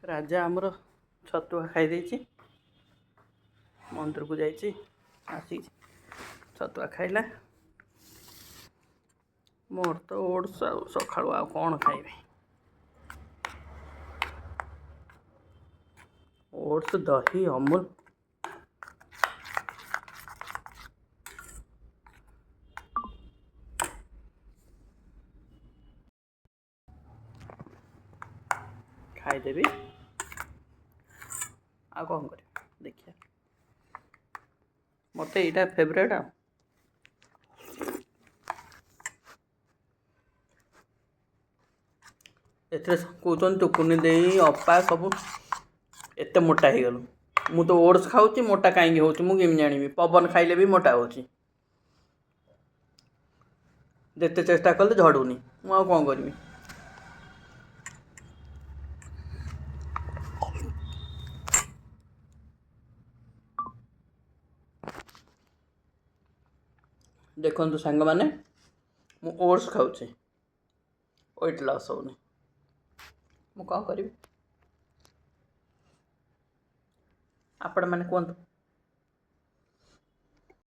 राजा आमर छतुआ खाई मंदिर को जाइए आसी छतुआ खाइला मोर तो ओट्स सकाळु आ कौन खाइबे ओट्स दही अमूल खाईदेवी आ कौन कर देखिए मत यहाँ फेवरेट कहते टुकुनी दे अपा सब एत मोटा हो गलु मु तो ओट्स खाऊँ मोटा कहीं हो मुझे जानी पवन खाइले भी मोटा हो जिते चेष्टा कले झड़ूनी मुझे कौन करी देखु सांग मैंने मु ओट्स खाऊँ वेट लॉस होनी मु कौन करी आपण मैंने कहतु।